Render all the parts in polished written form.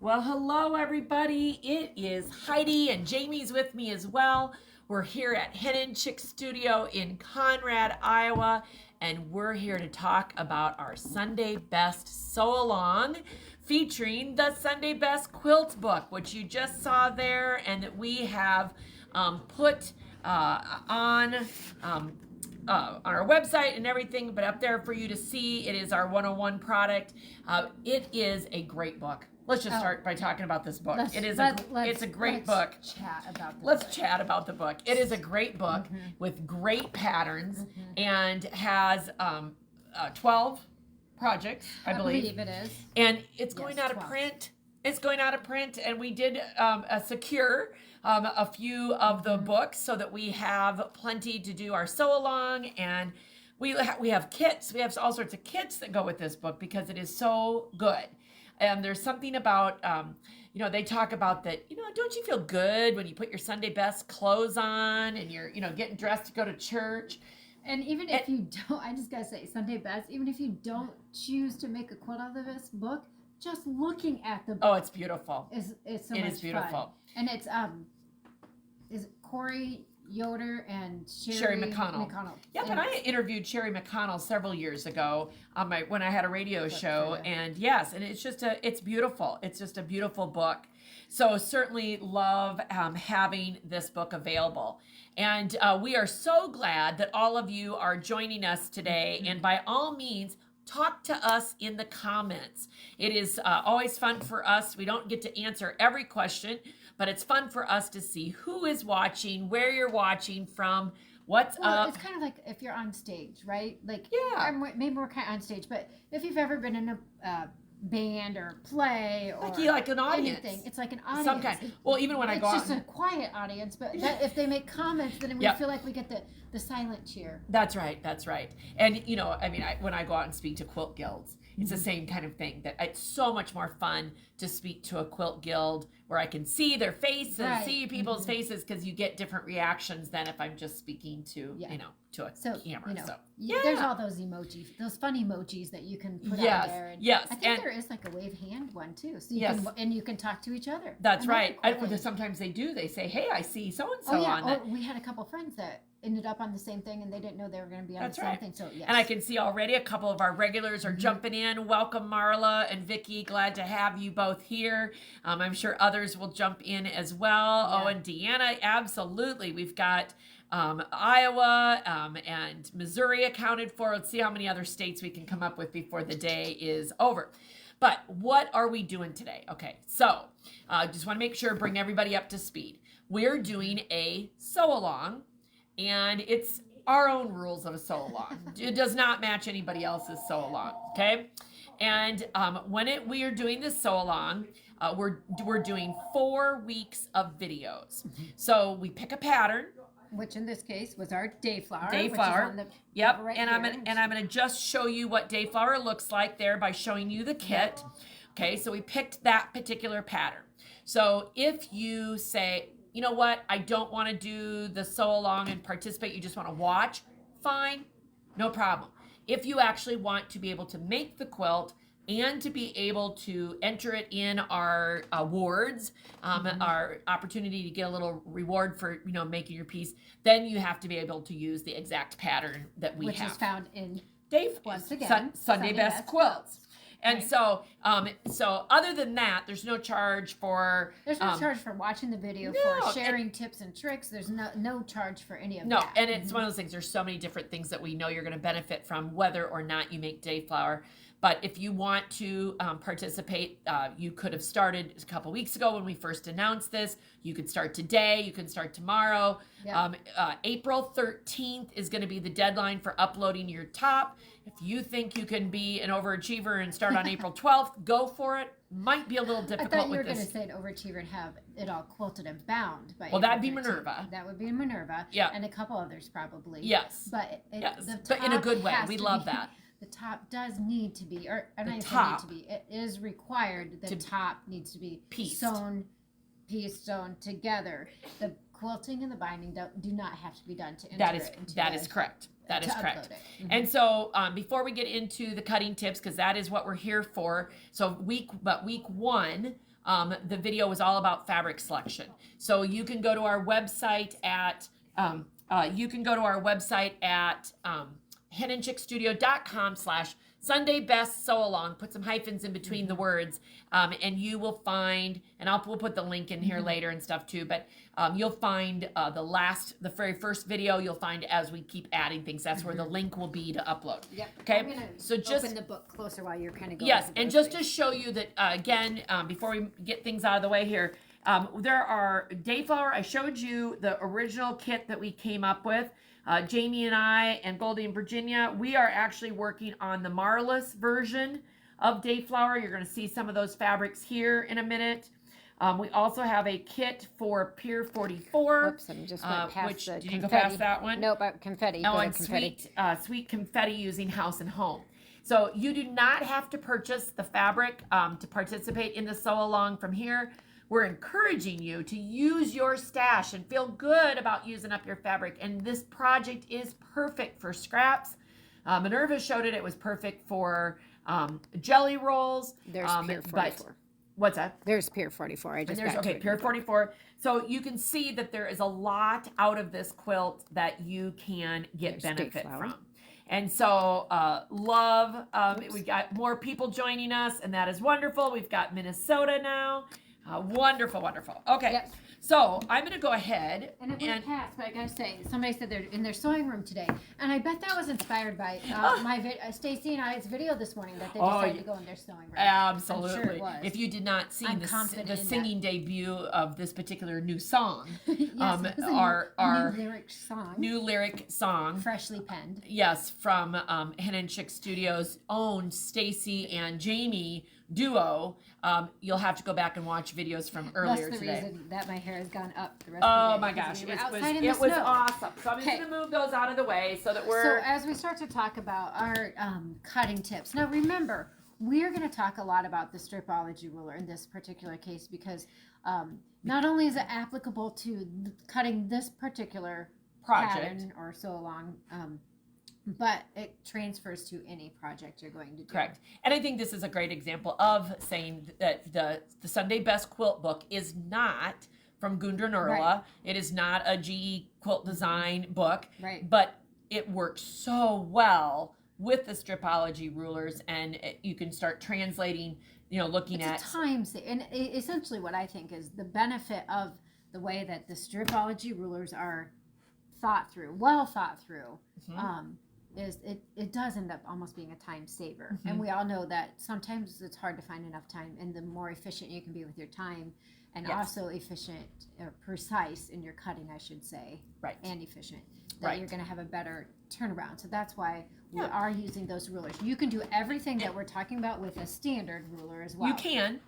Well, hello everybody. It is Heidi and Jamie's with me as well. We're here at Hen and Chick Studio in Conrad, Iowa, and we're here to talk about our Sunday Best Sew Along featuring the Sunday Best Quilt book, which you just saw there and that we have put on our website and everything, but up there for you to see. It is our 101 product. It is a great book. Let's just start by talking about this book. It's a great book. Let's chat about the book. It is a great book with great patterns and has 12 projects, I believe it is. And it's going out of print. It's going out of print, and we did secure a few of the books so that we have plenty to do our sew along, and we have kits. We have all sorts of kits that go with this book because it is so good. And there's something about, they talk about that, don't you feel good when you put your Sunday best clothes on and you're, getting dressed to go to church? And even if you don't, I just gotta say, Sunday best, even if you don't choose to make a quilt out of this book, just looking at the book. Oh, it's beautiful. It's so it much is beautiful. Fun. And it's, is it Corey Yoder and Sherry McConnell. Yeah, but I interviewed Sherry McConnell several years ago when I had a radio show, and yes, and it's beautiful. It's just a beautiful book. So certainly love having this book available. And we are so glad that all of you are joining us today. And by all means, talk to us in the comments. It is always fun for us. We don't get to answer every question, but it's fun for us to see who is watching, where you're watching from, what's up. It's kind of like if you're on stage, right? Like, yeah, maybe we're kind of on stage, but if you've ever been in a band or play or like an audience, anything, it's like an audience. Some kind. Well, even when I go out, it's just a quiet audience, but if they make comments, then we feel like we get the silent cheer. That's right. And when I go out and speak to quilt guilds, it's the same kind of thing. That it's so much more fun to speak to a quilt guild where I can see their faces, see people's faces, because you get different reactions than if I'm just speaking to to a camera. There's all those emojis, those fun emojis that you can put out there. And I think there is like a wave hand one too, so you can talk to each other. That's right. Sometimes they do. They say, "Hey, I see so and so on that." We had a couple friends that ended up on the same thing, and they didn't know they were going to be on the same thing. So yes. And I can see already a couple of our regulars are jumping in. Welcome, Marla and Vicky. Glad to have you both here. I'm sure others will jump in as well. Yeah. Oh, and Deanna, absolutely. We've got Iowa and Missouri accounted for. Let's see how many other states we can come up with before the day is over. But what are we doing today? Okay, so just want to make sure, bring everybody up to speed. We're doing a sew along, and it's our own rules of a sew along. It does not match anybody else's sew along, okay? And we are doing this sew along, we're doing 4 weeks of videos. So we pick a pattern, which in this case was our Dayflower. Yep. Right, and I'm gonna just show you what Dayflower looks like there by showing you the kit. Okay, so we picked that particular pattern. So if you say, you know what, I don't want to do the sew along and participate, you just want to watch, fine, no problem. If you actually want to be able to make the quilt and to be able to enter it in our awards, our opportunity to get a little reward for making your piece, then you have to be able to use the exact pattern that we have. Which is found in once again Sunday Best Quilts. And so other than that, there's no charge for... There's no charge for watching the video, for sharing tips and tricks. There's no charge for any of that. No, and it's one of those things, there's so many different things that we know you're going to benefit from, whether or not you make Dayflower. But if you want to participate, you could have started a couple weeks ago when we first announced this. You could start today. You can start tomorrow. Yep. April 13th is going to be the deadline for uploading your top. If you think you can be an overachiever and start on April 12th, go for it. Might be a little difficult. I thought you were going to say an overachiever and have it all quilted and bound. Well, that'd be Minerva. That would be Minerva. Yeah. And a couple others probably. Yes. But but in a good way. We love that. The top does need to be, or I don't even need to be. It is required. The top needs to be sewn together. The quilting and the binding do not have to be done to enter that is correct. That is correct. And so before we get into the cutting tips, because that is what we're here for. So week 1 the video was all about fabric selection. So you can go to our website at henandchickstudio.com/Sunday Best Sew Along. Put some hyphens in between the words, and you will find, and we'll put the link in here later and stuff too. But you'll find the very first video. You'll find as we keep adding things. That's where the link will be to upload. Yep. Okay. I'm gonna open the book closer while you're kind of going. Yes, and just to show you that again, before we get things out of the way here, there are Dayflower. I showed you the original kit that we came up with. Jamie and I and Goldie and Virginia, we are actually working on the Marless version of Dayflower. You're going to see some of those fabrics here in a minute. We also have a kit for Pier 44. Whoops, I just went past the did confetti. you go past that one? Nope, confetti. Oh, and confetti. sweet confetti using House and Home. So you do not have to purchase the fabric to participate in the sew along from here. We're encouraging you to use your stash and feel good about using up your fabric. And this project is perfect for scraps. Minerva showed it. It was perfect for jelly rolls. There's Pier 44. What's that? There's Pier 44. I just got okay, Pier 44. So you can see that there is a lot out of this quilt that you can get benefit from. And so love, we got more people joining us, and that is wonderful. We've got Minnesota now. Wonderful. Okay, Yep. so I'm going to go ahead. And it went past, but I gotta say, somebody said they're in their sewing room today, and I bet that was inspired by Stacy and I's video this morning that they decided to go in their sewing room. Absolutely. I'm sure it was. If you did not see the singing that. debut of this particular new song, yes, it was our new lyric song, freshly penned. Yes, from Hen and Chick Studios' own Stacy and Jamie duo. You'll have to go back and watch videos from earlier That's the today. reason that my hair has gone up the rest Oh of the day. my gosh, It was awesome. So I'm just going to move those out of the way so that we're... So as we start to talk about our cutting tips, now remember, we're going to talk a lot about the Stripology ruler in this particular case because not only is it applicable to cutting this particular pattern or sew along, but it transfers to any project you're going to do. Correct. And I think this is a great example of saying that the Sunday Best Quilt book is not from Gundra Nurla. Right. It is not a GE quilt design book. Right. But it works so well with the Stripology rulers, and you can start translating, looking at... It's a time save. And essentially what I think is the benefit of the way that the Stripology rulers are well thought through, is it does end up almost being a time saver. And we all know that sometimes it's hard to find enough time, and the more efficient you can be with your time, and also efficient or precise in your cutting, I should say, and efficient, that you're going to have a better turnaround. So that's why we are using those rulers. You can do everything that we're talking about with a standard ruler as well.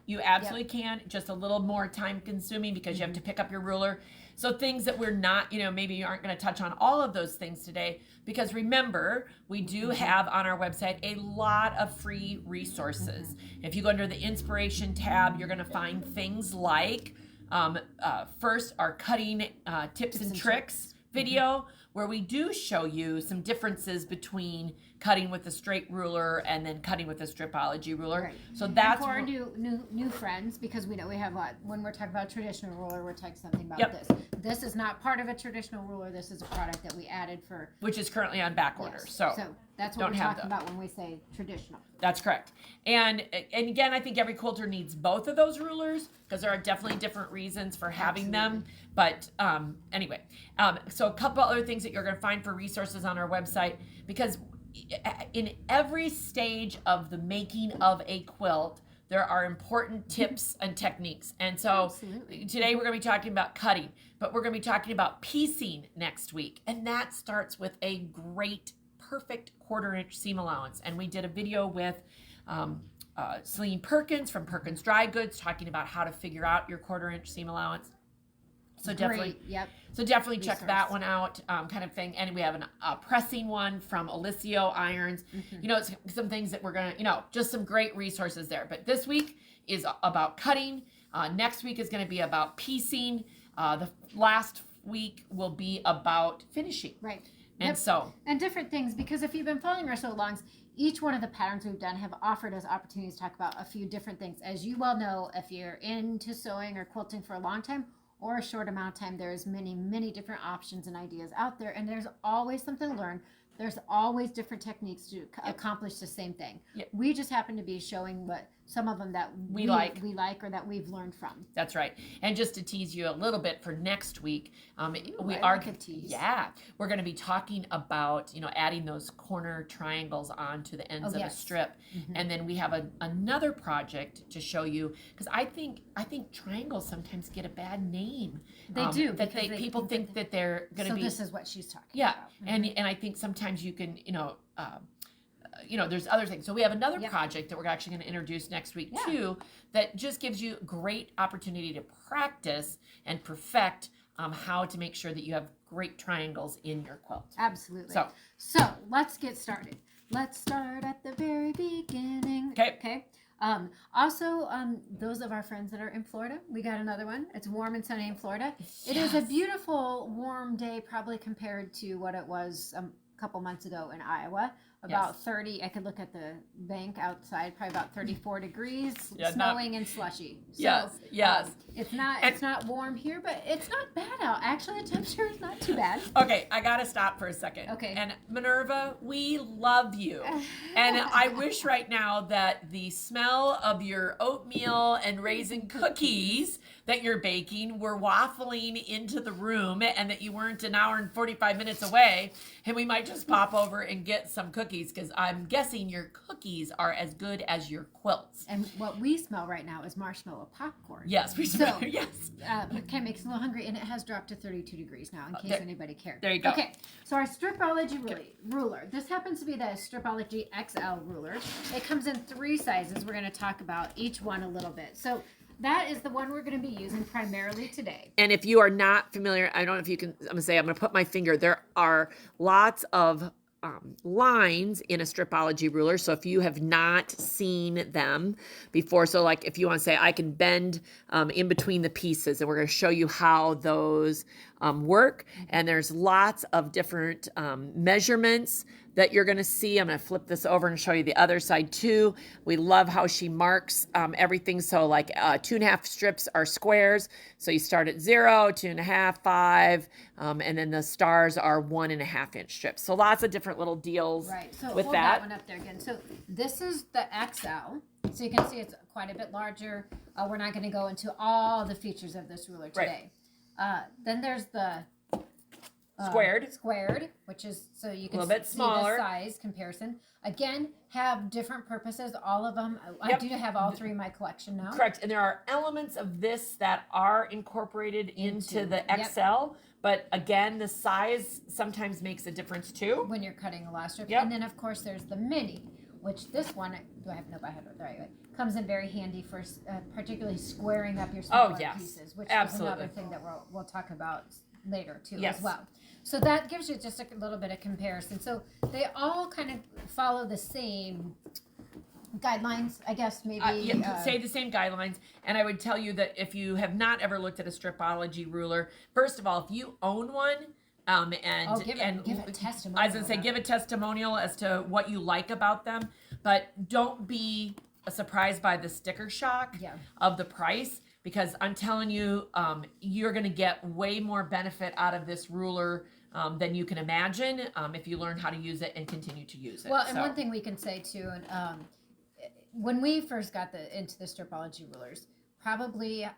You absolutely can, just a little more time consuming because you have to pick up your ruler. So things that we're not, maybe you aren't going to touch on all of those things today, because remember, we do have on our website a lot of free resources. If you go under the inspiration tab, you're going to find things like, first, our cutting tips and tricks video, where we do show you some differences between cutting with a straight ruler and then cutting with a Stripology ruler. Right. So that's for our new friends, because we know we have when we're talking about traditional ruler, we're talking something about this. This is not part of a traditional ruler. This is a product that we added for, which is currently on back order. Yes. So that's what we're talking about when we say traditional. That's correct. And again, I think every quilter needs both of those rulers because there are definitely different reasons for having them. But anyway, so a couple other things that you're going to find for resources on our website, because in every stage of the making of a quilt, there are important tips and techniques. And so today we're going to be talking about cutting, but we're going to be talking about piecing next week. And that starts with a great, perfect 1/4 inch seam allowance. And we did a video with Celine Perkins from Perkins Dry Goods talking about how to figure out your 1/4 inch seam allowance. So definitely, check that one out, kind of thing. And we have a pressing one from Alicio Irons. Some things that we're gonna, just some great resources there. But this week is about cutting. Next week is going to be about piecing. The last week will be about finishing. Right. And and different things, because if you've been following our sew alongs, each one of the patterns we've done have offered us opportunities to talk about a few different things. As you well know, if you're into sewing or quilting for a long time or a short amount of time, there's many different options and ideas out there, and there's always something to learn. There's always different techniques to accomplish the same thing. Yep. We just happen to be showing what some of them that we like or that we've learned from. That's right. And just to tease you a little bit for next week, we're going to be talking about, adding those corner triangles onto the ends of a strip. Mm-hmm. And then we have another project to show you, because I think triangles sometimes get a bad name. They do. That people think that they're going to be. So this is what she's talking about. Yeah. Mm-hmm. And I think sometimes you can, there's other things. So we have another project that we're actually going to introduce next week too, that just gives you great opportunity to practice and perfect how to make sure that you have great triangles in your quilt. Absolutely. So let's get started. Let's start at the very beginning. Okay. Also, those of our friends that are in Florida, we got another one. It's warm and sunny in Florida. Yes. It is a beautiful warm day, probably compared to what it was a couple months ago in Iowa. About 30, I could look at the bank outside, probably about 34 degrees, snowing and slushy. So, yes. It's not warm here, but it's not bad out. Actually, the temperature is not too bad. Okay, I got to stop for a second. Okay. And Minerva, we love you. And I wish right now that the smell of your oatmeal and raisin cookies that you're baking were waffling into the room, and that you weren't an hour and 45 minutes away, and we might just pop over and get some cookies, because I'm guessing your cookies are as good as your quilts. And what we smell right now is marshmallow popcorn. Yes, we smell. Yes. It kind of makes us a little hungry, and it has dropped to 32 degrees now, in case anybody cared. There you go. Okay, so our Stripology ruler. This happens to be the Stripology XL ruler. It comes in 3 sizes. We're going to talk about each one a little bit. So that is the one we're going to be using primarily today. And if you are not familiar, I don't know if you can, I'm going to put my finger. There are lots of lines in a Stripology ruler. So if you have not seen them before, so like if you want to say, I can bend in between the pieces, and we're going to show you how those work. And there's lots of different measurements that you're going to see. I'm going to flip this over and show you the other side too. We love how she marks everything. So like 2.5 strips are squares. So you start at 0, 2.5, 5, and then the stars are 1.5 inch strips. So lots of different little deals with hold that one up there again. So this is the XL. So you can see it's quite a bit larger. We're not going to go into all the features of this ruler today. Then there's the squared, which is so you can see the size comparison. Again, have different purposes. All of them. I do have all 3 in my collection now. Correct. And there are elements of this that are incorporated into the XL. But again, the size sometimes makes a difference too. When you're cutting a lot of strips. And then, of course, there's the mini, which this one, do I have no, I have it right away. Comes in very handy for particularly squaring up your smaller pieces, which is another thing that we'll talk about later too as well. So that gives you just a little bit of comparison. So they all kind of follow the same guidelines, I guess, maybe. Say the same guidelines. And I would tell you that if you have not ever looked at a Stripology ruler, first of all, if you own one, give a testimonial. I was going to say, give a testimonial as to what you like about them, but don't be surprised by the sticker shock of the price, because I'm telling you, you're going to get way more benefit out of this ruler than you can imagine if you learn how to use it and continue to use it. Well, and one thing we can say too, when we first got into the Stripology rulers, probably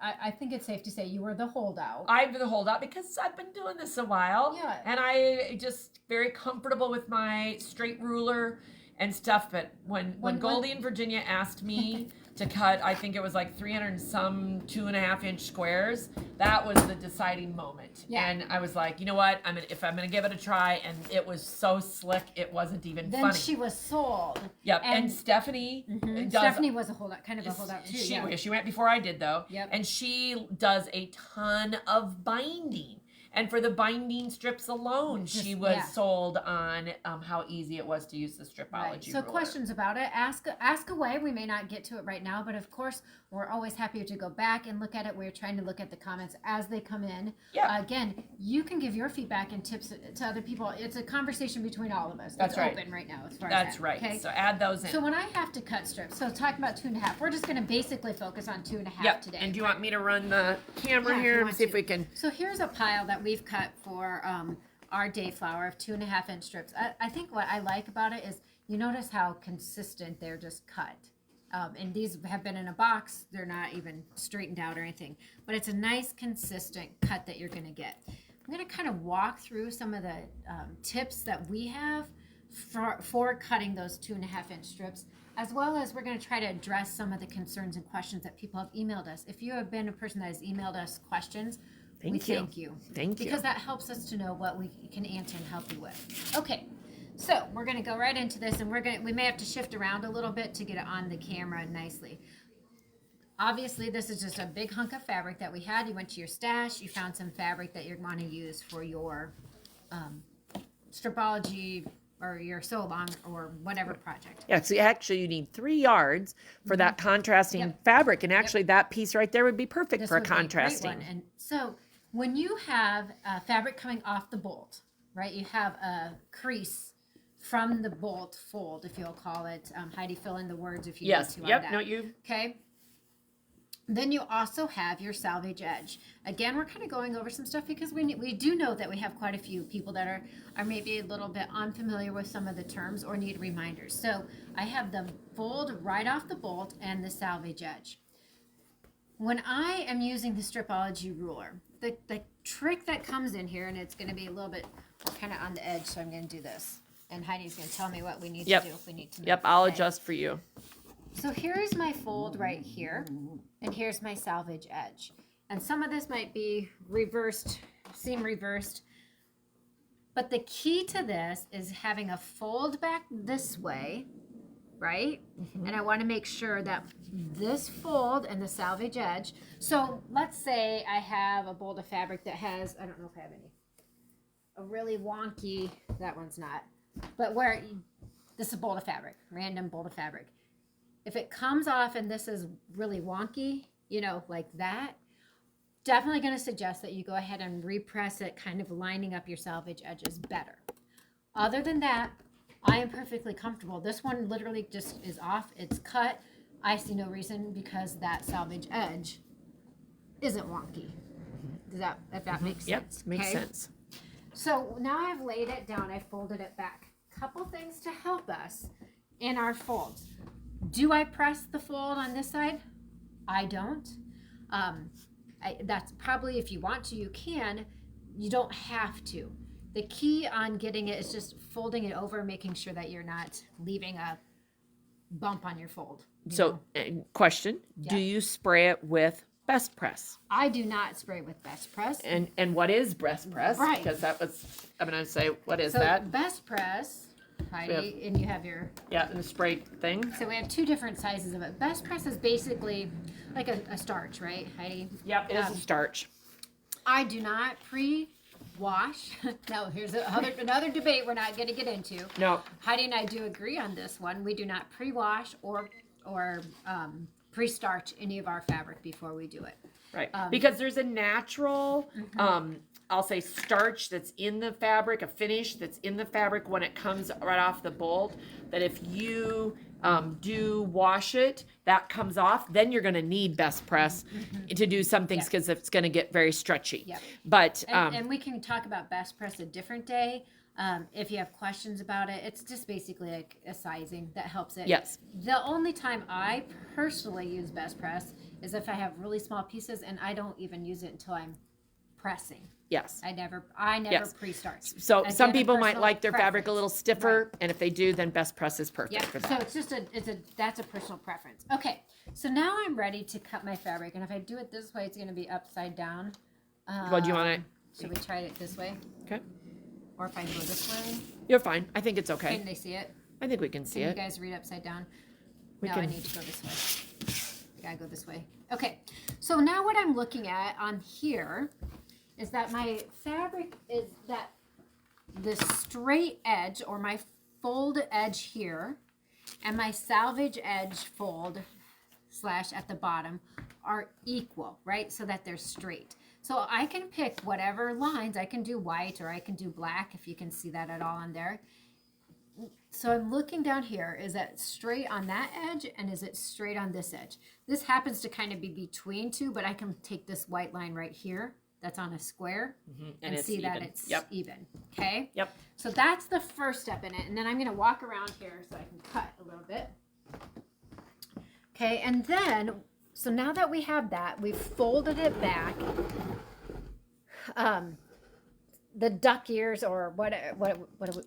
I think it's safe to say you were the holdout. I'm the holdout because I've been doing this a while. Yeah. And I just very comfortable with my straight ruler and stuff. But when Goldie and Virginia asked me to cut, I think it was like 300 and some 2.5 inch squares, that was the deciding moment. Yeah. And I was like, you know what? If I'm gonna give it a try, and it was so slick, it wasn't even funny. Then she was sold. Yep. And Stephanie Stephanie was a holdout, kind of a holdout too. She went before I did though. Yep. And she does a ton of binding. And for the binding strips alone, she was sold on how easy it was to use the Stripology Right. So ruler. questions about it, ask away. We may not get to it right now, but of course, we're always happy to go back and look at it. We're trying to look at the comments as they come in. Yeah. Again, you can give your feedback and tips to other people. It's a conversation between all of us. That's it's right. open right now as far That's as that. right. Okay? So add those in. So when I have to cut strips, so talking about 2.5, we're just going to basically focus on 2.5 Yep. today. And do you want me to run the camera here and see if we can? So here's a pile that we've cut for our Dayflower of 2.5-inch strips. I think what I like about it is you notice how consistent they're just cut. And these have been in a box. They're not even straightened out or anything. But it's a nice, consistent cut that you're going to get. I'm going to kind of walk through some of the tips that we have for cutting those 2.5-inch strips, as well as we're going to try to address some of the concerns and questions that people have emailed us. If you have been a person that has emailed us questions, thank you. Because that helps us to know what we can answer and help you with. Okay. So we're going to go right into this, and we may have to shift around a little bit to get it on the camera nicely. Obviously, this is just a big hunk of fabric that we had. You went to your stash, you found some fabric that you're going to use for your Stripology or your sew along or whatever project. Yeah, so actually you need 3 yards for that contrasting fabric, and actually that piece right there would be perfect for a contrasting. Great one. And so when you have fabric coming off the bolt, right, you have a crease from the bolt fold, if you'll call it. Heidi, fill in the words if you need to on that. No, you. Okay. Then you also have your salvage edge. Again, we're kind of going over some stuff because we do know that we have quite a few people that are maybe a little bit unfamiliar with some of the terms or need reminders. So I have the fold right off the bolt and the salvage edge. When I am using the Stripology ruler, the trick that comes in here, and it's going to be a little bit kind of on the edge, so I'm going to do this. And Heidi's going to tell me what we need to do if we need to. Yep, I'll adjust for you. So here's my fold right here, and here's my salvage edge. And some of this might be reversed, seam reversed. But the key to this is having a fold back this way, right? And I want to make sure that this fold and the salvage edge. So let's say I have a bolt of fabric that has, I don't know if I have any, a really wonky, that one's not. But this is a bolt of fabric, random bolt of fabric. If it comes off and this is really wonky, like that, definitely going to suggest that you go ahead and repress it, kind of lining up your salvage edges better. Other than that, I am perfectly comfortable. This one literally just is off. It's cut. I see no reason because that salvage edge isn't wonky. If that makes sense? Yep, makes sense. So now I've laid it down. I folded it back. Couple things to help us in our folds. Do I press the fold on this side? I don't. That's probably, if you want to, you can. You don't have to. The key on getting it is just folding it over, making sure that you're not leaving a bump on your fold. So, question, do you spray it with Best Press? I do not spray with Best Press. And what is Best Press? Right. Because that was, I'm going to say, what is so that? Best Press, Heidi, and you have your... Yeah, and the spray thing. So we have 2 different sizes of it. Best Press is basically like a starch, right, Heidi? Yep, it is a starch. I do not pre-wash. Now, here's another debate we're not going to get into. No. Heidi and I do agree on this one. We do not pre-wash or pre-starch any of our fabric before we do it. Right. Because there's a natural, I'll say starch that's in the fabric, a finish that's in the fabric when it comes right off the bolt, that if you do wash it, that comes off, then you're going to need Best Press to do some things because it's going to get very stretchy. Yep. But and we can talk about Best Press a different day. If you have questions about it, it's just basically like a sizing that helps it. Yes. The only time I personally use Best Press is if I have really small pieces, and I don't even use it until I'm pressing. Yes. I never pre-starch. So Again, some a people might personal like their fabric a preference. little stiffer, Right. and if they do, then Best Press is perfect Yeah. for that. So it's just that's a personal preference. Okay. So now I'm ready to cut my fabric, and if I do it this way, it's going to be upside down. Well, do you want to? Should we try it this way? Okay. Or if I go this way? You're fine. I think it's okay. Can they see it? I think we can see Can it. you guys read upside down? We No, can. I need to go this way. I gotta go this way. Okay. So now what I'm looking at on here is that my fabric is that the straight edge or my fold edge here and my salvage edge fold slash at the bottom are equal, right? So that they're straight. So I can pick whatever lines. I can do white or I can do black if you can see that at all on there. So I'm looking down here. Is that straight on that edge and is it straight on this edge? This happens to kind of be between two, but I can take this white line right here that's on a square and see that it's even. Okay? Yep. So that's the first step in it. And then I'm going to walk around here so I can cut a little bit. Okay, and then, so now that we have that, we've folded it back. The duck ears or what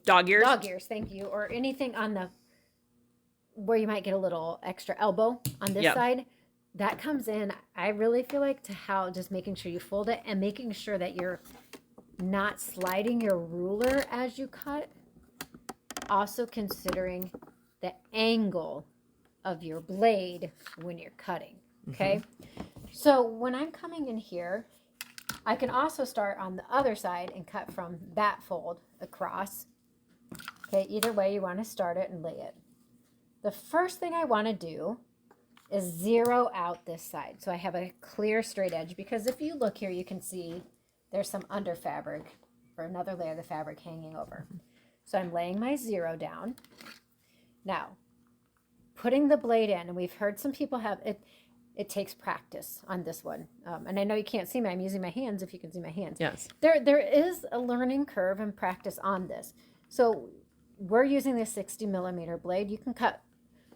dog ears. Dog ears, thank you. Or anything on the where you might get a little extra elbow on this side. That comes in, I really feel like, to how just making sure you fold it and making sure that you're not sliding your ruler as you cut. Also considering the angle of your blade when you're cutting. Okay. So when I'm coming in here, I can also start on the other side and cut from that fold across. Okay, either way you want to start it and lay it. The first thing I want to do is zero out this side. So I have a clear straight edge, because if you look here, you can see there's some under fabric or another layer of the fabric hanging over. So I'm laying my zero down. Now, putting the blade in, and we've heard some people have it. It takes practice on this one. And I know you can't see me. I'm using my hands if you can see my hands. Yes. There is a learning curve and practice on this. So we're using the 60 millimeter blade. You can cut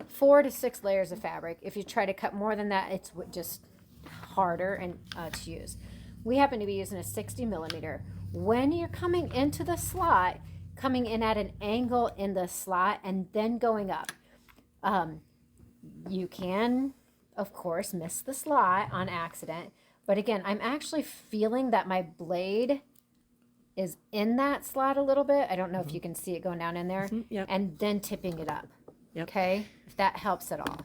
4 to 6 layers of fabric. If you try to cut more than that, it's just harder and to use. We happen to be using a 60 millimeter. When you're coming into the slot, coming in at an angle in the slot and then going up, you can, of course, miss the slot on accident. But again, I'm actually feeling that my blade is in that slot a little bit. I don't know if you can see it going down in there. Yep. And then tipping it up. Yep. Okay? If that helps at all.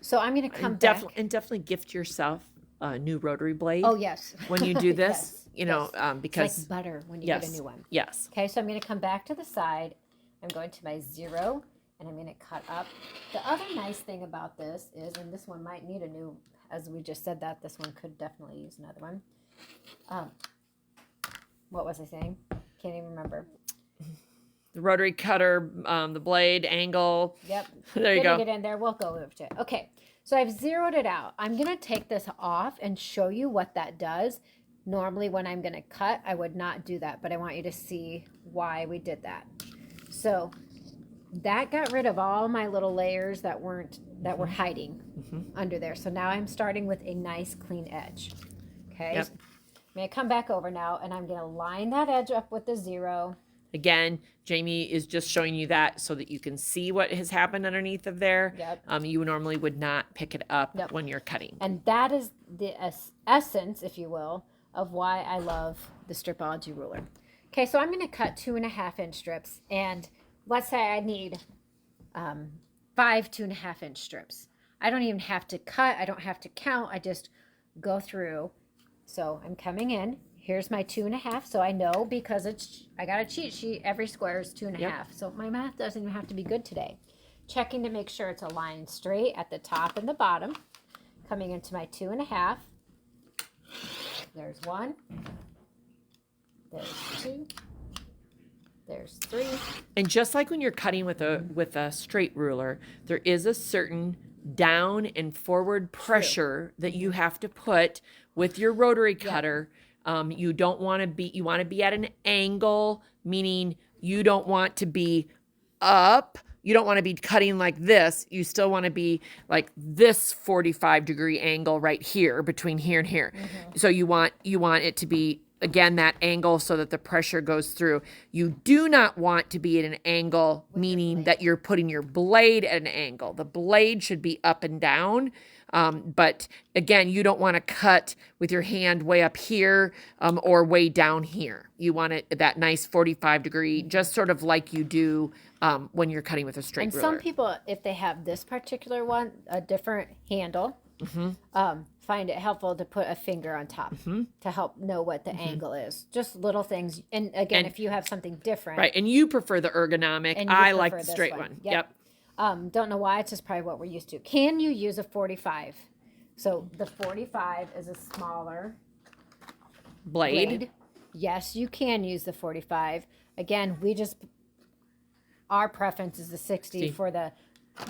So I'm going to come back. And definitely gift yourself a new rotary blade. Oh, yes. When you do this, Yes, you know, because it's like butter when you get a new one. Yes. Okay, so I'm going to come back to the side. I'm going to my zero, and I'm going to cut up. The other nice thing about this is, and this one might need a new, as we just said that, this one could definitely use another one. What was I saying? Can't even remember. The rotary cutter, the blade angle. Yep. There you go. Get in there. We'll go over to it. Okay. So I've zeroed it out. I'm going to take this off and show you what that does. Normally when I'm going to cut, I would not do that, but I want you to see why we did that. So that got rid of all my little layers that were hiding under there. So now I'm starting with a nice clean edge. Okay. Yep. I'm going to come back over now, and I'm going to line that edge up with the zero. Again, Jamie is just showing you that so that you can see what has happened underneath of there. Yep. You normally would not pick it up when you're cutting. And that is the essence, if you will, of why I love the Stripology ruler. Okay, so I'm going to cut 2.5-inch strips, and let's say I need 5 2.5-inch strips. I don't even have to cut. I don't have to count. I just go through. So I'm coming in. Here's my 2.5. So I know, because I got a cheat sheet. Every square is 2.5. Yep. So my math doesn't even have to be good today. Checking to make sure it's aligned straight at the top and the bottom. Coming into my 2.5. There's 1. There's 2. There's 3. And just like when you're cutting with a straight ruler, there is a certain down and forward pressure that you have to put with your rotary cutter. You don't want to be, you want to be at an angle, meaning you don't want to be up. You don't want to be cutting like this. You still want to be like this 45-degree angle right here between here and here. So you want it to be, again, that angle so that the pressure goes through. You do not want to be at an angle, meaning that you're putting your blade at an angle. The blade should be up and down. But again, you don't want to cut with your hand way up here or way down here. You want it that nice 45-degree, just sort of like you do when you're cutting with a straight ruler. And some people, if they have this particular one, a different handle, find it helpful to put a finger on top to help know what the angle is. Just little things. And again, if you have something different. Right. And you prefer the ergonomic. I like the straight one. Yep. Don't know why. It's just probably what we're used to. Can you use a 45? So the 45 is a smaller blade. Yes, you can use the 45. Again, our preference is the 60 for the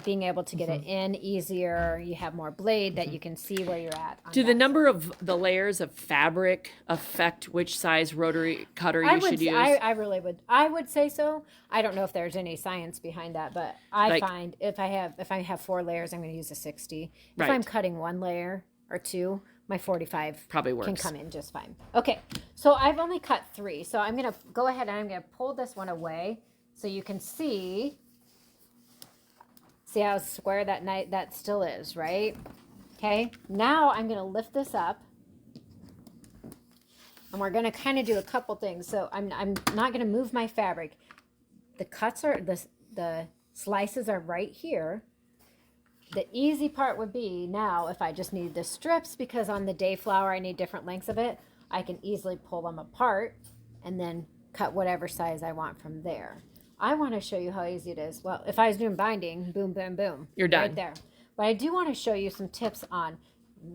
being able to get it in easier. You have more blade that you can see where you're at. Do the number of the layers of fabric affect which size rotary cutter you should use? I really would. I would say so. I don't know if there's any science behind that, but I find if I have 4 layers, I'm going to use a 60. If I'm cutting 1 layer or 2, my 45 probably works. Can come in just fine. Okay, so I've only cut 3, so I'm going to go ahead and I'm going to pull this one away so you can see how square that still is, right? Okay, now I'm going to lift this up and we're going to kind of do a couple things. So I'm not going to move my fabric. The cuts are, the slices are right here. The easy part would be now if I just need the strips, because on the day flower I need different lengths of it, I can easily pull them apart and then cut whatever size I want from there. I want to show you how easy it is. Well, if I was doing binding, boom, boom, boom. You're done. Right there. But I do want to show you some tips on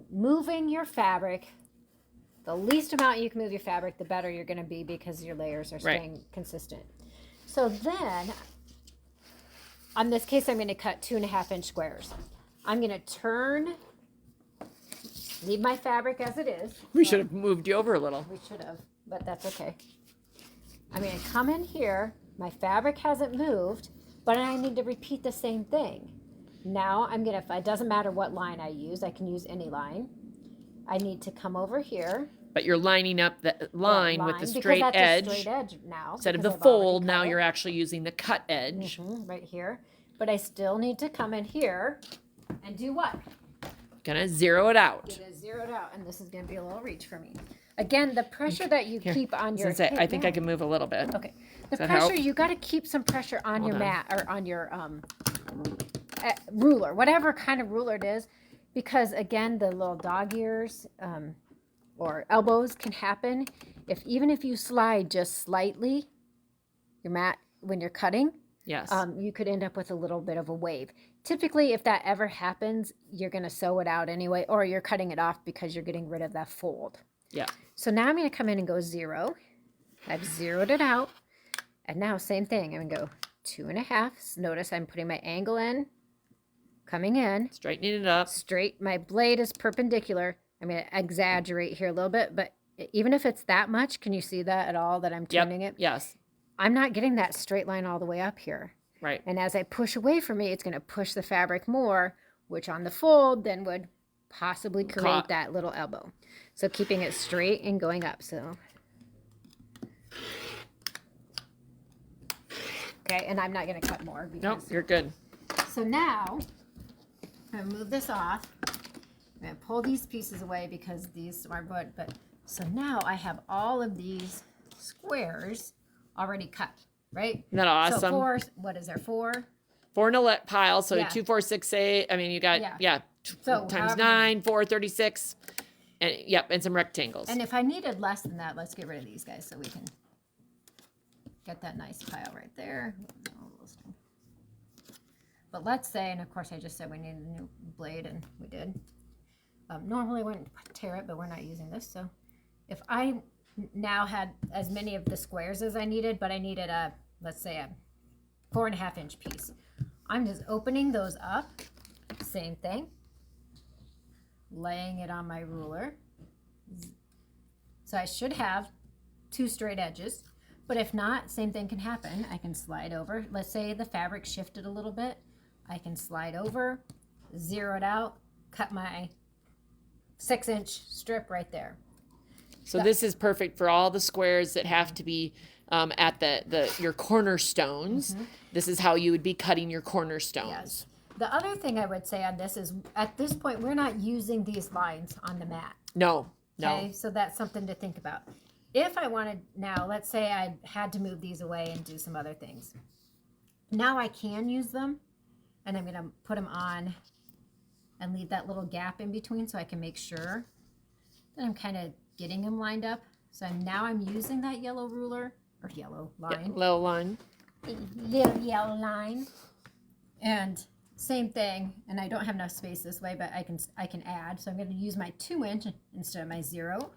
moving your fabric. The least amount you can move your fabric, the better you're going to be, because your layers are staying consistent. So then, on this case, I'm going to cut 2.5-inch squares. I'm going to leave my fabric as it is. We should have moved you over a little. We should have, but that's okay. I'm going to come in here. My fabric hasn't moved, but I need to repeat the same thing. Now it doesn't matter what line I use, I can use any line. I need to come over here. But you're lining up the line with the straight edge. A straight edge now. Instead of the fold, now you're actually using the cut edge. Right here. But I still need to come in here and do what? Gonna zero it out. Get it zeroed out, and this is gonna be a little reach for me. Again, the pressure that you keep on your hip. I think I can move a little bit. Okay. The pressure, you got to keep some pressure on your mat or on your ruler, whatever kind of ruler it is, because again, the little dog ears or elbows can happen even if you slide just slightly your mat when you're cutting. Yes. You could end up with a little bit of a wave. Typically, if that ever happens, you're going to sew it out anyway, or you're cutting it off because you're getting rid of that fold. Yeah. So now I'm going to come in and go 0. I've zeroed it out. And now same thing. I'm going to go 2.5. Notice I'm putting my angle in, coming in. Straightening it up. Straight. My blade is perpendicular. I'm going to exaggerate here a little bit, but even if it's that much, can you see that at all that I'm turning it? Yes. I'm not getting that straight line all the way up here. Right. And as I push away from me, it's going to push the fabric more, which on the fold then would possibly create that little elbow. So keeping it straight and going up. So, okay, and I'm not going to cut more. Nope, you're good. So now, I'm going to move this off. I'm going to pull these pieces away because these are wood. But so now I have all of these squares already cut, right? Isn't that awesome? So 4, what is there, 4? 4 in a pile, so 2, 4, 6, 8. I mean, you got, so times 9, 4, 36. And and some rectangles. And if I needed less than that, let's get rid of these guys so we can get that nice pile right there. But let's say, and of course I just said we needed a new blade, and we did. Normally I wouldn't tear it, but we're not using this. So if I now had as many of the squares as I needed, but I needed let's say a 4.5-inch piece. I'm just opening those up, same thing. Laying it on my ruler. So I should have 2 straight edges, but if not, same thing can happen. I can slide over. Let's say the fabric shifted a little bit. I can slide over, zero it out, cut my 6-inch strip right there. So this is perfect for all the squares that have to be at your cornerstones. This is how you would be cutting your cornerstones. Yes. The other thing I would say on this is, at this point, we're not using these lines on the mat. No. Okay, so that's something to think about. If I wanted now, let's say I had to move these away and do some other things. Now I can use them, and I'm going to put them on and leave that little gap in between so I can make sure that I'm kind of getting them lined up. So now I'm using that yellow ruler, or yellow line. Little line. Little yellow line. And same thing, and I don't have enough space this way, but I can add. So I'm going to use my 2-inch instead of my 0.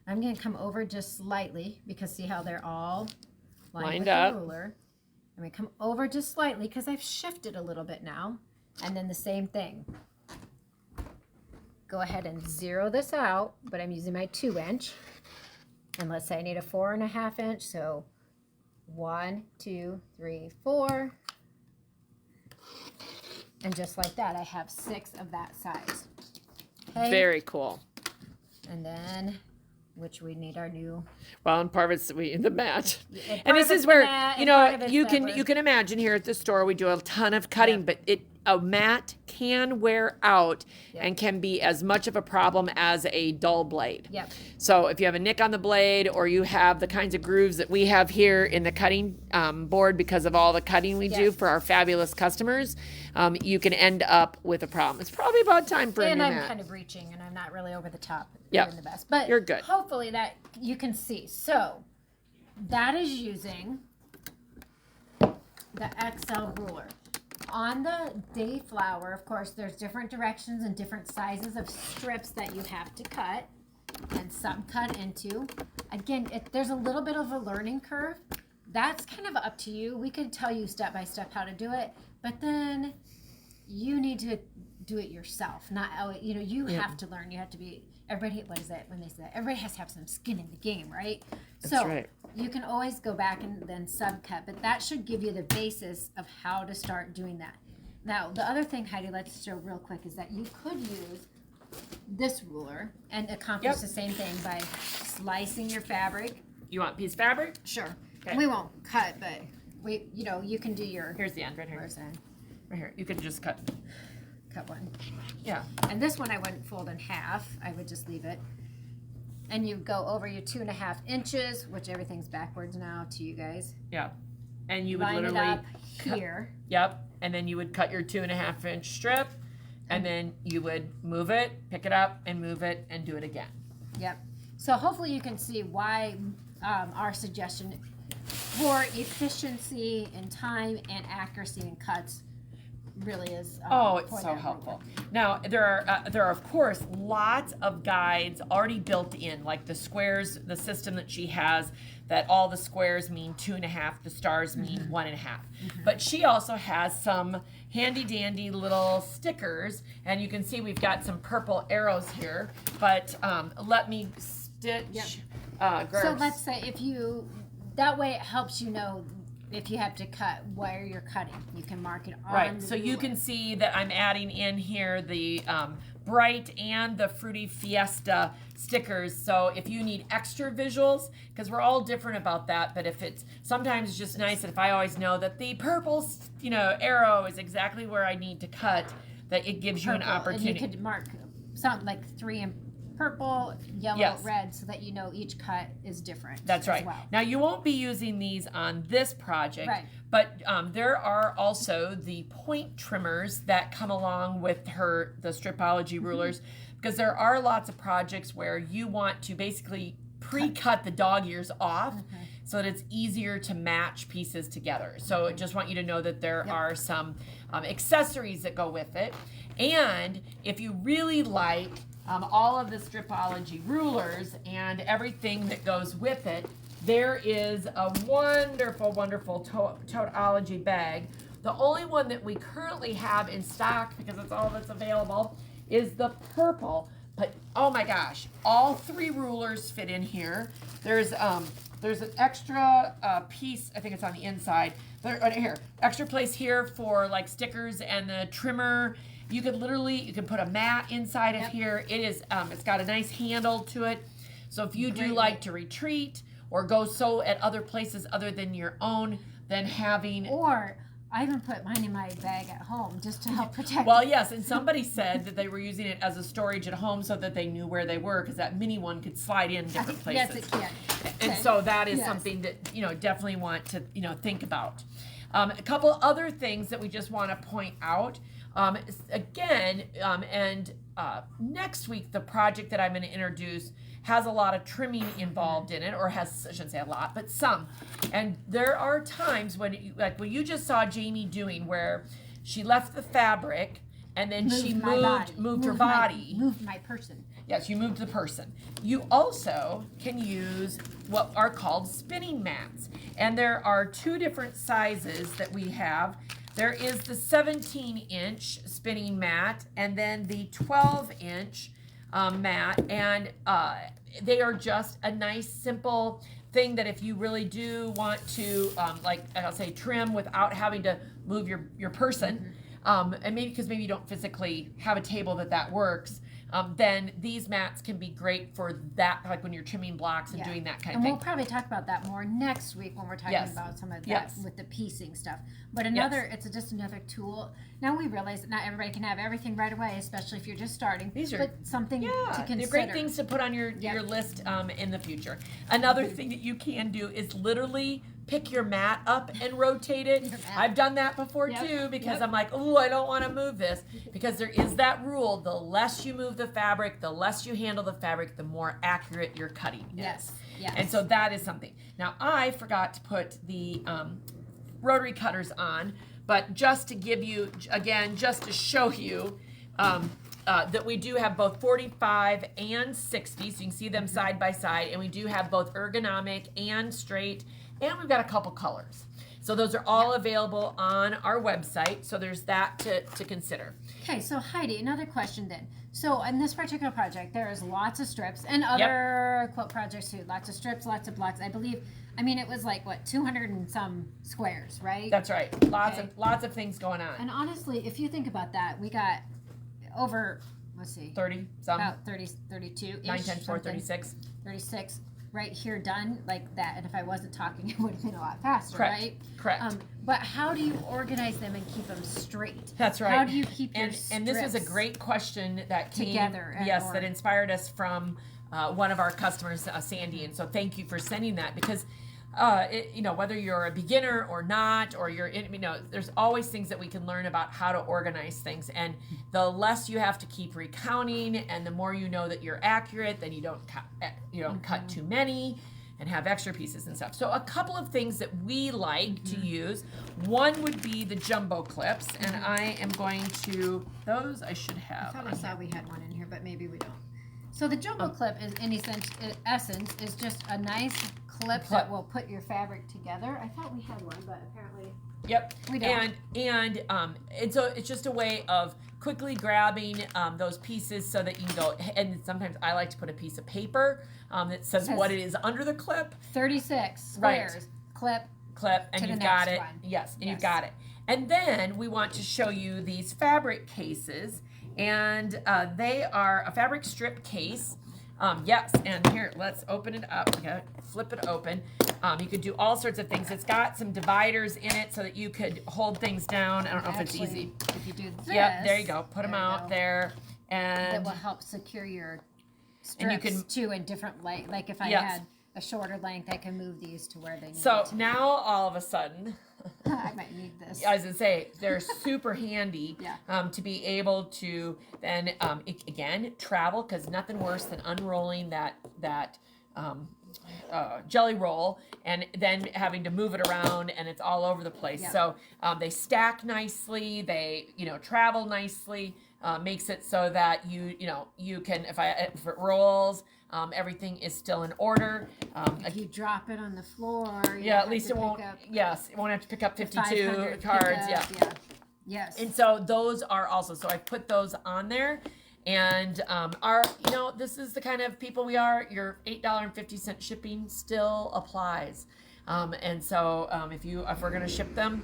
I'm going to come over just slightly because see how they're all lined up. The ruler. I'm going to come over just slightly because I've shifted a little bit now. And then the same thing. Go ahead and 0 this out, but I'm using my 2-inch. And let's say I need a 4.5 inch, so 1, 2, 3, 4. And just like that, I have 6 of that size. Okay. Very cool. And then, which we need our new. Well, and part of it's the mat. And this is where, you can imagine here at the store, we do a ton of cutting, but a mat can wear out and can be as much of a problem as a dull blade. Yep. So if you have a nick on the blade, or you have the kinds of grooves that we have here in the cutting board because of all the cutting we do for our fabulous customers, you can end up with a problem. It's probably about time for a new mat. And I'm kind of reaching, and I'm not really over the top doing the best. But you're good. Hopefully that you can see. So that is using the XL ruler. On the Dayflower, of course, there's different directions and different sizes of strips that you have to cut and subcut into. Again, there's a little bit of a learning curve. That's kind of up to you. We could tell you step by step how to do it, but then you need to do it yourself. You have to learn. You have to be, everybody, what is it when they say that? Everybody has to have some skin in the game, right? That's right. You can always go back and then subcut, but that should give you the basis of how to start doing that. Now, the other thing, Heidi, let's show real quick, is that you could use this ruler and accomplish the same thing by slicing your fabric. You want a piece of fabric? Sure. Okay. We won't cut, but you can do your. Here's the end right here. Where's the end? Right here. You could just cut one. Yeah. And this one I wouldn't fold in half. I would just leave it. And you go over your 2.5 inches, which everything's backwards now to you guys. Yeah. And you would line literally it up here. Yep. And then you would cut your 2.5 inch strip, and then you would move it, pick it up, and move it, and do it again. Yep. So hopefully you can see why our suggestion for efficiency in time and accuracy in cuts really is it's so helpful. Now there are of course lots of guides already built in, like the squares, the system that she has, that all the squares mean 2.5, the stars mean 1.5. But she also has some handy dandy little stickers, and you can see we've got some purple arrows here, but let me stitch. So let's say that way it helps you know if you have to cut where you're cutting. You can mark it on right. the So ruler. you can see that I'm adding in here the Bright and the Fruity Fiesta stickers. So if you need extra visuals, because we're all different about that, but if it's sometimes it's just nice that if I always know that the purple arrow is exactly where I need to cut, that it gives you an opportunity. And you could mark something like 3 in purple, yellow, red, so that you know each cut is different. That's right. As well. Now you won't be using these on this project, but there are also the point trimmers that come along with the Stripology rulers, because there are lots of projects where you want to basically pre-cut the dog ears off so that it's easier to match pieces together. So I just want you to know that there are some accessories that go with it. And if you really like all of the Stripology rulers and everything that goes with it, there is a wonderful, wonderful Toteology bag. The only one that we currently have in stock, because it's all that's available, is the purple. But oh my gosh, all 3 rulers fit in here. There's an extra piece, I think it's on the inside. Right here, extra place here for like stickers and the trimmer. You can put a mat inside of here. It is, it's got a nice handle to it. So if you do like to retreat or go sew at other places other than your own, then having... Or I even put mine in my bag at home just to help protect. Well, yes, and somebody said that they were using it as a storage at home so that they knew where they were, because that mini one could slide in different places. Yes, it can. And so that is something that, definitely want to, think about. A couple other things that we just want to point out. Next week, the project that I'm going to introduce has a lot of trimming involved in it, or has, I shouldn't say a lot, but some. And there are times when, like what you just saw Jamie doing, where she left the fabric and then she moved her body. Moved my person. Yes, you moved the person. You also can use what are called spinning mats. And there are two different sizes that we have. There is the 17-inch spinning mat and then the 12-inch mat. And they are just a nice, simple thing that if you really do want to, like I'll say, trim without having to move your person, and maybe because maybe you don't physically have a table that works, then these mats can be great for that, like when you're trimming blocks and doing that kind of thing. And we'll probably talk about that more next week when we're talking about some of that with the piecing stuff. But it's just another tool. Now we realize that not everybody can have everything right away, especially if you're just starting. These are something to consider. They're great things to put on your list in the future. Another thing that you can do is literally pick your mat up and rotate it. I've done that before too, because I'm like, oh, I don't want to move this, because there is that rule: the less you move the fabric, the less you handle the fabric, the more accurate your cutting is. Yes. And so that is something. Now I forgot to put the rotary cutters on, but just to give you, again, just to show you that we do have both 45 and 60, so you can see them side by side, and we do have both ergonomic and straight, and we've got a couple colors. So those are all available on our website, so there's that to consider. Okay, so Heidi, another question then. So in this particular project, there is lots of strips, and other quilt projects too. Lots of strips, lots of blocks. I believe, it was like, 200 and some squares, right? That's right. Lots of things going on. And honestly, if you think about that, we got over, let's see. 30 some. About 30, 32-ish. 9 times 4, 36. 36 right here done like that. And if I wasn't talking, it would have been a lot faster, Correct. right? Correct. But how do you organize them and keep them straight? That's right. How do you keep your strips and this was a great question that came together? That inspired us from one of our customers, Sandy. And so thank you for sending that, because whether you're a beginner or not, or you're in, there's always things that we can learn about how to organize things. And the less you have to keep recounting, and the more you know that you're accurate, then you don't cut too many and have extra pieces and stuff. So a couple of things that we like to use. One would be the jumbo clips, and I am going to, those I should have. I thought I saw we had one in here, but maybe we don't. So the jumbo clip is, in essence, is just a nice clip that will put your fabric together. I thought we had one, but apparently we don't. And it's just a way of quickly grabbing those pieces so that you can go. And sometimes I like to put a piece of paper that says what it is under the clip. 36 squares. Clip, and you've got it. Yes, and you've got it. And then we want to show you these fabric cases. And they are a fabric strip case. Yes, and here, let's open it up. Okay, flip it open. You could do all sorts of things. It's got some dividers in it so that you could hold things down. I don't know if it's easy. If you do this. Yep, there you go. Put them out there. And that will help secure your strips too in different length. Like if I had a shorter length, I can move these to where they need to. So now all of a sudden, I might need this. I was gonna say they're super handy to be able to then again travel, because nothing worse than unrolling that jelly roll and then having to move it around, and it's all over the place. So they stack nicely, they travel nicely, makes it so that you can, if it rolls, everything is still in order. If you drop it on the floor, at least it won't. Yes, it won't have to pick up 52 cards. Yes. And so those are also. So I put those on there, and this is the kind of people we are. Your $8.50 shipping still applies, and so if we're gonna ship them,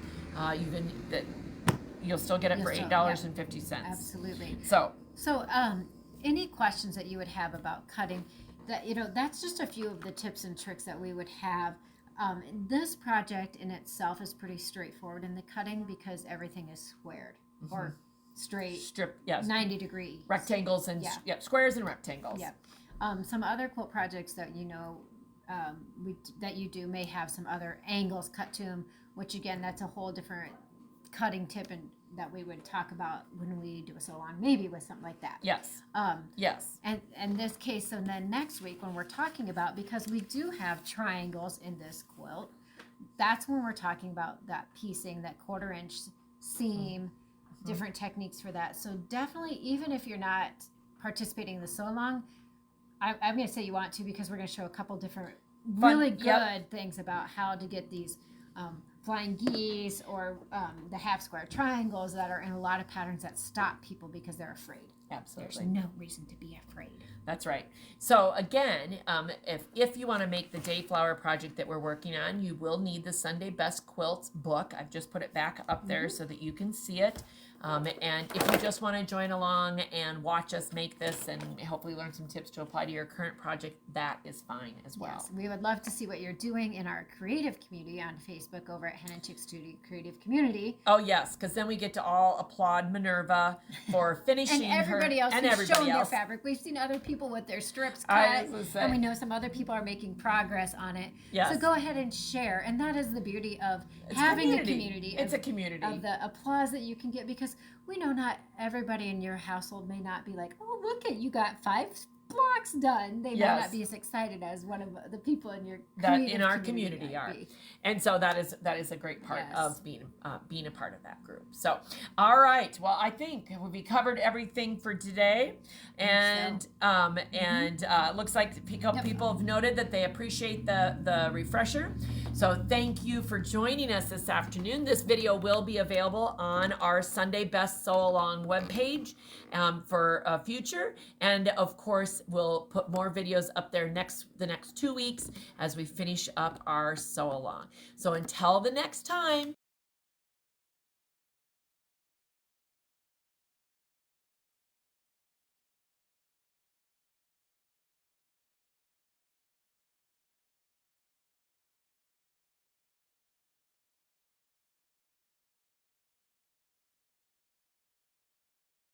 you'll still get it for $8.50. Absolutely. So any questions that you would have about cutting, that's just a few of the tips and tricks that we would have. This project in itself is pretty straightforward in the cutting, because everything is squared or straight, 90 degree rectangles and squares and rectangles. Some other quilt projects that that you do may have some other angles cut to them, which again, that's a whole different cutting tip and that we would talk about when we do a sew along, maybe with something like that. Yes. Yes. And in this case, so then next week when we're talking about, because we do have triangles in this quilt, that's when we're talking about that piecing, that 1/4 inch seam, different techniques for that. So definitely, even if you're not participating in the sew along, I'm going to say you want to, because we're going to show a couple different really good things about how to get these flying geese or the half square triangles that are in a lot of patterns that stop people because they're afraid. Absolutely. There's no reason to be afraid. That's right. So again, if you want to make the Dayflower project that we're working on, you will need the Sunday Best Quilts book. I've just put it back up there so that you can see it. And if you just want to join along and watch us make this and hopefully learn some tips to apply to your current project, that is fine as well. Yes, we would love to see what you're doing in our creative community on Facebook over at Hen and Chick Studio Creative Community. Oh yes, because then we get to all applaud Minerva for finishing and everybody else and who's everybody shown else. their fabric. We've seen other people with their strips cut, was gonna say. and we know some other people are making progress on it. Yes. So go ahead and share, and that is the beauty of It's having community. a community. It's a community. Of the applause that you can get, because we know not everybody in your household may not be like, oh, look at you got 5 blocks done. They may not be as excited as one of the people in your community are. And so that is a great part of being a part of that group. So, all right. Well, I think we covered everything for today, and looks like a couple people have noted that they appreciate the refresher. So thank you for joining us this afternoon. This video will be available on our Sunday Best Sew Along webpage for future, and of course we'll put more videos up there the next 2 weeks as we finish up our sew along. So until the next time,